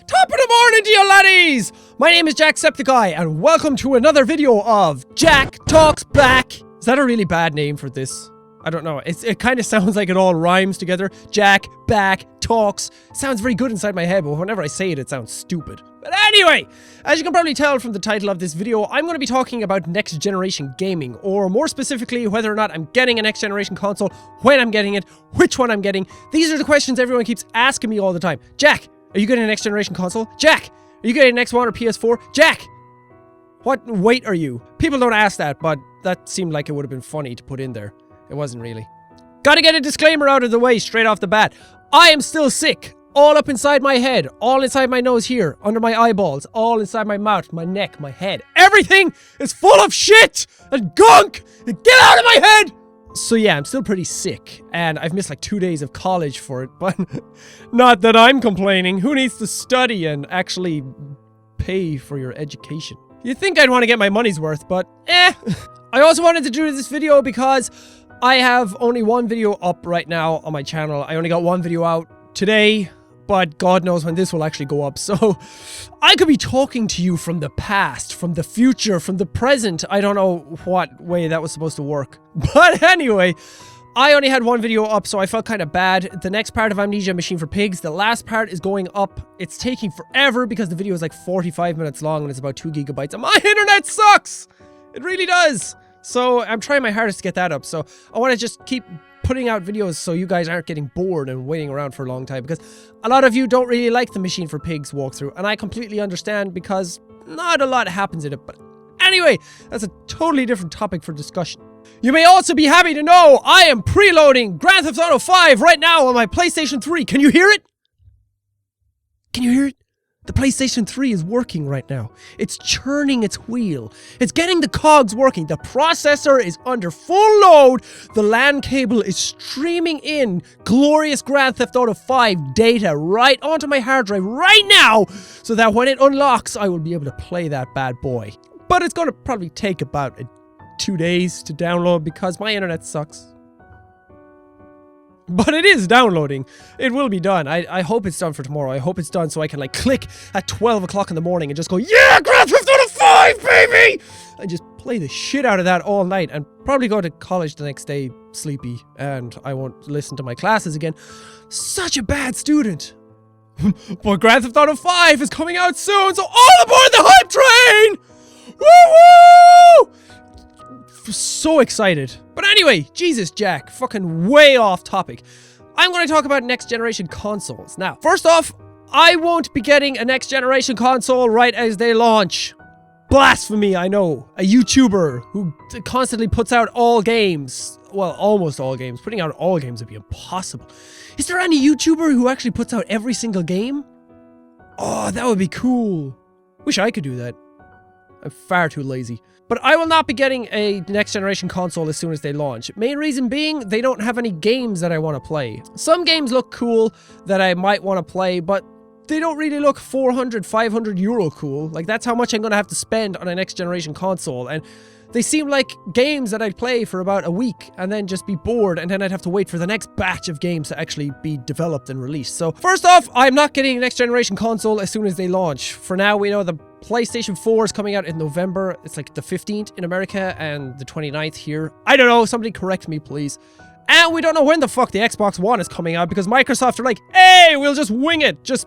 Top of the morning to you laddies! My name is Jacksepticeye and welcome to another video of Jack Talks Back. Is that a really bad name for this? I don't know. It kind of sounds like it all rhymes together. Jack, back, talks. Sounds very good inside my head, but whenever I say it, it sounds stupid. But anyway, as you can probably tell from the title of this video, I'm going to be talking about next generation gaming, or more specifically, whether or not I'm getting a next generation console, when I'm getting it, which one I'm getting. These are the questions everyone keeps asking me all the time. Jack, are you getting a next generation console? Jack, are you getting an X1 or PS4? Jack, what weight are you? People don't ask that, but that seemed like it would have been funny to put in there. It wasn't really. Gotta get a disclaimer out of the way straight off the bat. I am still sick. All up inside my head. All inside my nose here. Under my eyeballs. All inside my mouth, my neck, my head. Everything is full of shit and gunk. Get out of my head! So yeah, I'm still pretty sick. And I've missed like 2 days of college for it. But not that I'm complaining. Who needs to study and actually pay for your education? You'd think I'd want to get my money's worth, but I also wanted to do this video because I have only one video up right now on my channel. I only got one video out today, but God knows when this will actually go up. So I could be talking to you from the past, from the future, from the present. I don't know what way that was supposed to work. But anyway, I only had one video up, so I felt kind of bad. The next part of Amnesia Machine for Pigs, the last part is going up. It's taking forever because the video is like 45 minutes long and it's about 2 gigabytes. And my internet sucks! It really does! So I'm trying my hardest to get that up. So I want to just keep putting out videos so you guys aren't getting bored and waiting around for a long time, because a lot of you don't really like the Machine for Pigs walkthrough, and I completely understand because not a lot happens in it. But anyway, that's a totally different topic for discussion. You may also be happy to know I am preloading Grand Theft Auto 5 right now on my PlayStation 3. Can you hear it? Can you hear it? The PlayStation 3 is working right now. It's churning its wheel. It's getting the cogs working. The processor is under full load. The LAN cable is streaming in glorious Grand Theft Auto 5 data right onto my hard drive right now, so that when it unlocks, I will be able to play that bad boy. But it's going to probably take about 2 days to download because my internet sucks. But it is downloading. It will be done. I hope it's done for tomorrow. I hope it's done so I can like click at 12 o'clock in the morning and just go, yeah, Grand Theft Auto 5, baby! And just play the shit out of that all night and probably go to college the next day sleepy, and I won't listen to my classes again. Such a bad student. But Grand Theft Auto 5 is coming out soon, so all aboard the hype train! Woo-woo! So excited. But anyway, Jesus Jack, fucking way off topic. I'm going to talk about next generation consoles. Now, first off, I won't be getting a next generation console right as they launch. Blasphemy, I know. A YouTuber who constantly puts out all games. Well, almost all games. Putting out all games would be impossible. Is there any YouTuber who actually puts out every single game? Oh, that would be cool. Wish I could do that. I'm far too lazy. But I will not be getting a next generation console as soon as they launch. Main reason being, they don't have any games that I want to play. Some games look cool that I might want to play, but they don't really look 400, 500 euro cool. Like, that's how much I'm going to have to spend on a next generation console. And they seem like games that I'd play for about a week and then just be bored, and then I'd have to wait for the next batch of games to actually be developed and released. So first off, I'm not getting a next generation console as soon as they launch. For now, we know the PlayStation 4 is coming out in November. It's like the 15th in America and the 29th here. I don't know. Somebody correct me, please. And we don't know when the fuck the Xbox One is coming out because Microsoft are like, hey, we'll just wing it. Just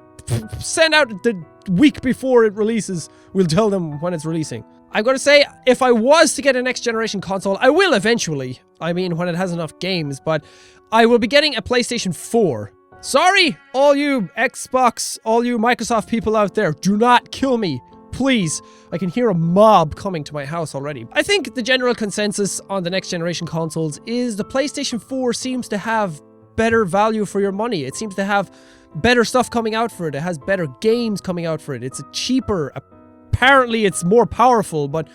send out the week before it releases. We'll tell them when it's releasing. I'm going to say, if I was to get a next generation console, I will eventually. I mean, when it has enough games, but I will be getting a PlayStation 4. Sorry, all you Xbox, all you Microsoft people out there, do not kill me. Please. I can hear a mob coming to my house already. I think the general consensus on the next generation consoles is the PlayStation 4 seems to have better value for your money. It seems to have better stuff coming out for it. It has better games coming out for it. It's cheaper. Apparently it's more powerful, but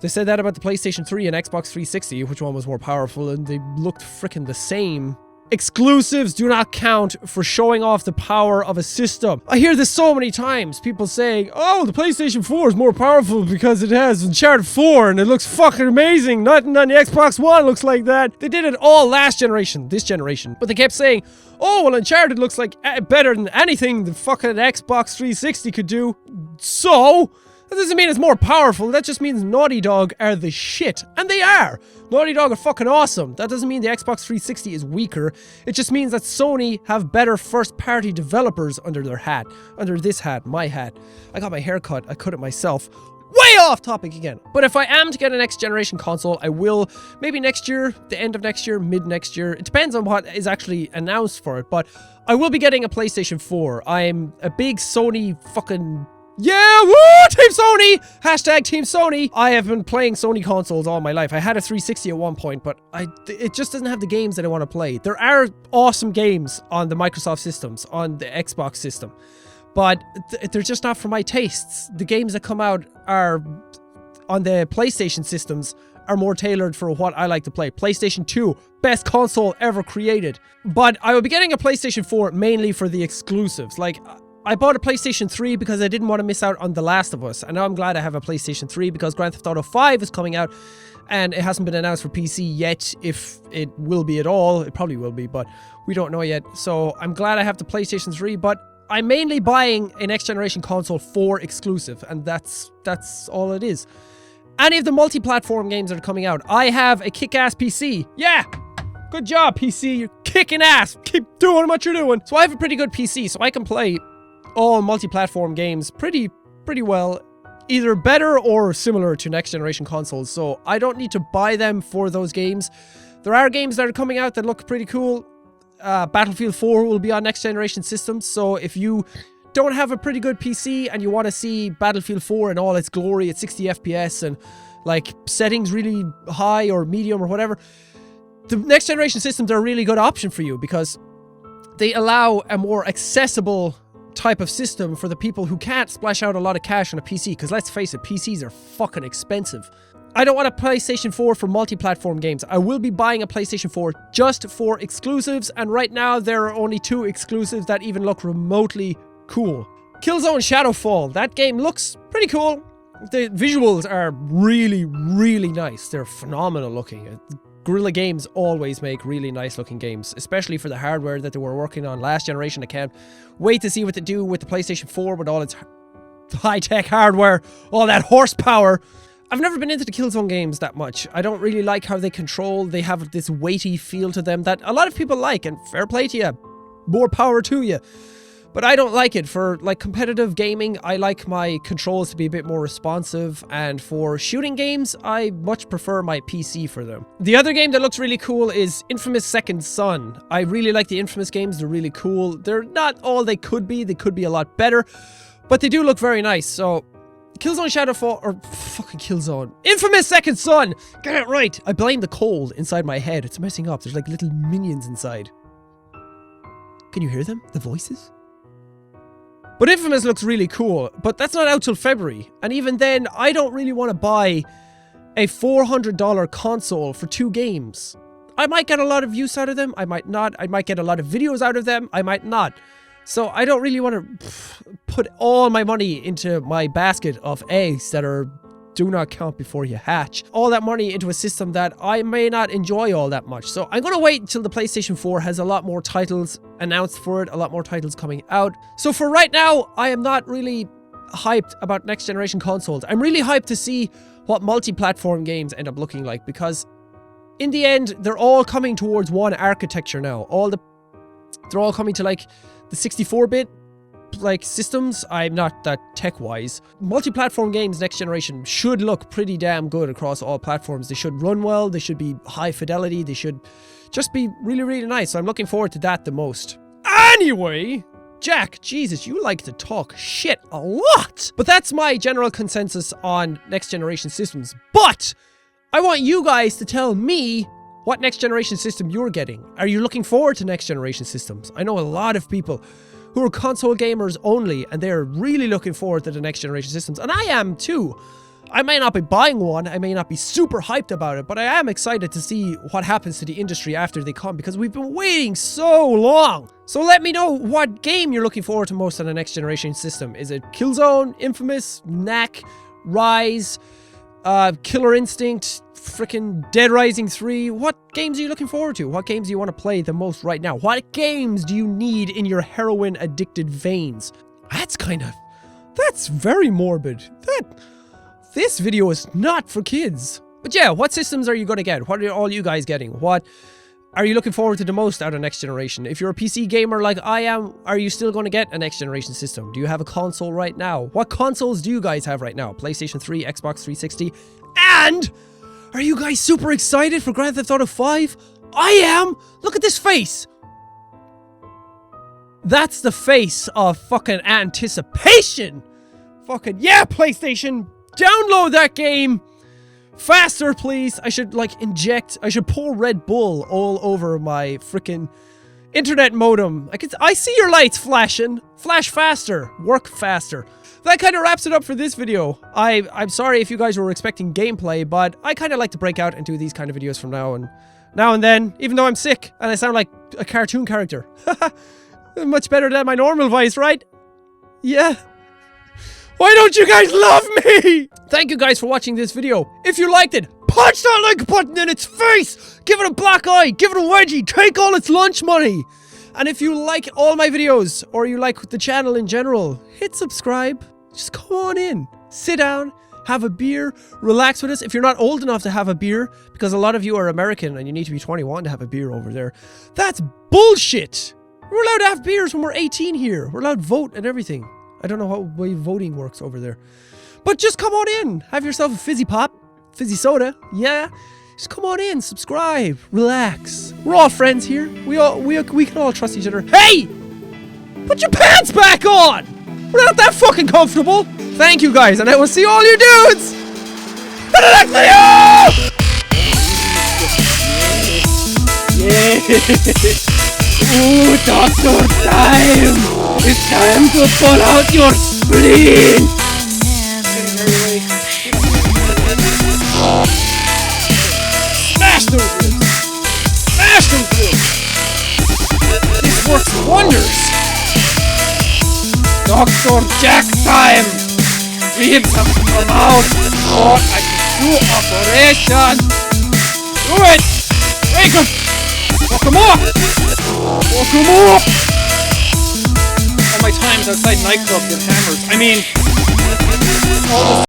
they said that about the PlayStation 3 and Xbox 360, which one was more powerful, and they looked freaking the same. Exclusives do not count for showing off the power of a system. I hear this so many times. People saying, oh, the PlayStation 4 is more powerful because it has Uncharted 4 and it looks fucking amazing. Nothing on the Xbox One looks like that. They did it all last generation, this generation. But they kept saying, oh, well, Uncharted looks like better than anything the fucking Xbox 360 could do. So, that doesn't mean it's more powerful. That just means Naughty Dog are the shit. And they are. Naughty Dog are fucking awesome. That doesn't mean the Xbox 360 is weaker. It just means that Sony have better first-party developers under their hat. Under this hat, my hat. I got my hair cut. I cut it myself. Way off topic again. But if I am to get a next generation console, I will maybe next year, the end of next year, mid next year. It depends on what is actually announced for it. But I will be getting a PlayStation 4. I'm a big Sony fucking... yeah, woo! Team Sony! Hashtag Team Sony! I have been playing Sony consoles all my life. I had a 360 at one point, but it just doesn't have the games that I want to play. There are awesome games on the Microsoft systems, on the Xbox system, but they're just not for my tastes. The games that come out are on the PlayStation systems are more tailored for what I like to play. PlayStation 2, best console ever created. But I will be getting a PlayStation 4 mainly for the exclusives. Like, I bought a PlayStation 3 because I didn't want to miss out on The Last of Us. And now I'm glad I have a PlayStation 3 because Grand Theft Auto 5 is coming out and it hasn't been announced for PC yet. If it will be at all, it probably will be, but we don't know yet. So I'm glad I have the PlayStation 3, but I'm mainly buying a next generation console for exclusive, and that's all it is. Any of the multi-platform games that are coming out, I have a kick-ass PC. Yeah! Good job, PC. You're kicking ass. Keep doing what you're doing. So I have a pretty good PC, so I can play all multi-platform games pretty well, either better or similar to next generation consoles, so I don't need to buy them for those games. There are games that are coming out that look pretty cool. Battlefield 4 will be on next generation systems, so if you don't have a pretty good PC and you want to see Battlefield 4 in all its glory at 60 FPS and like settings really high or medium or whatever, the next generation systems are a really good option for you because they allow a more accessible type of system for the people who can't splash out a lot of cash on a PC, because let's face it, PCs are fucking expensive. I don't want a PlayStation 4 for multi-platform games. I will be buying a PlayStation 4 just for exclusives, and right now there are only 2 exclusives that even look remotely cool. Killzone Shadowfall, that game looks pretty cool. The visuals are really, really nice. They're phenomenal looking. Guerrilla Games always make really nice looking games, especially for the hardware that they were working on last generation. I can't wait to see what they do with the PlayStation 4 with all its high-tech hardware, all that horsepower. I've never been into the Killzone games that much. I don't really like how they control. They have this weighty feel to them that a lot of people like, and fair play to you. More power to you. But I don't like it. For like competitive gaming, I like my controls to be a bit more responsive, and for shooting games, I much prefer my PC for them. The other game that looks really cool is Infamous Second Son. I really like the Infamous games. They're really cool. They're not all they could be a lot better, but they do look very nice. So Killzone Shadowfall, or fucking Killzone. Infamous Second Son! Get it right! I blame the cold inside my head. It's messing up. There's like little minions inside. Can you hear them? The voices? But Infamous looks really cool, but that's not out till February. And even then, I don't really want to buy a $400 console for 2 games. I might get a lot of use out of them, I might not. I might get a lot of videos out of them, I might not. So I don't really want to put all my money into my basket of eggs that are do not count before you hatch. All that money into a system that I may not enjoy all that much. So I'm going to wait until the PlayStation 4 has a lot more titles announced for it, a lot more titles coming out. So for right now, I am not really hyped about next generation consoles. I'm really hyped to see what multi-platform games end up looking like, because in the end, they're all coming towards one architecture now. They're all coming to like the 64-bit like systems. I'm not that tech-wise. Multi-platform games next generation should look pretty damn good across all platforms. They should run well, they should be high fidelity, they should just be really, really nice. So I'm looking forward to that the most. Anyway, Jack, Jesus, you like to talk shit a lot. But that's my general consensus on next generation systems. But I want you guys to tell me what next generation system you're getting. Are you looking forward to next generation systems? I know a lot of people who are console gamers only, and they're really looking forward to the next generation systems, and I am too. I may not be buying one, I may not be super hyped about it, but I am excited to see what happens to the industry after they come, because we've been waiting so long. So let me know what game you're looking forward to most on the next generation system. Is it Killzone, Infamous, Knack, Rise, Killer Instinct, freaking Dead Rising 3? What games are you looking forward to? What games do you want to play the most right now? What games do you need in your heroin-addicted veins? That's very morbid. This video is not for kids. But yeah, what systems are you going to get? What are all you guys getting? What are you looking forward to the most out of next generation? If you're a PC gamer like I am, are you still going to get a next generation system? Do you have a console right now? What consoles do you guys have right now? PlayStation 3, Xbox 360? And are you guys super excited for Grand Theft Auto 5? I am! Look at this face! That's the face of fucking anticipation! Fucking yeah, PlayStation! Download that game! Faster, please! I should, like, I should pour Red Bull all over my freaking internet modem. I see your lights flashing. Flash faster. Work faster. That kind of wraps it up for this video. I'm sorry if you guys were expecting gameplay, but I kind of like to break out and do these kind of videos from now and then, even though I'm sick and I sound like a cartoon character. Much better than my normal voice, right? Yeah. Why don't you guys love me? Thank you guys for watching this video. If you liked it, punch that like button in its face. Give it a black eye. Give it a wedgie. Take all its lunch money. And if you like all my videos, or you like the channel in general, hit subscribe. Just come on in. Sit down. Have a beer. Relax with us. If you're not old enough to have a beer, because a lot of you are American and you need to be 21 to have a beer over there, that's bullshit. We're allowed to have beers when we're 18 here. We're allowed to vote and everything. I don't know how way voting works over there. But just come on in. Have yourself a fizzy pop. Fizzy soda. Yeah. Just come on in. Subscribe. Relax. We're all friends here. We can all trust each other. Hey! Put your pants back on! We're not that fucking comfortable. Thank you guys, and I will see all you dudes in the next video! Yeah! Ooh, doctor time! It's time to pull out your spleen! Smash those ribs! Smash those ribs! This works wonders! Dr. Jack time! Ribs have to come out! Or I can do operation! Do it! Make him! Walk him up! Walk him up! All my times outside nightclubs with hammers. I mean, all the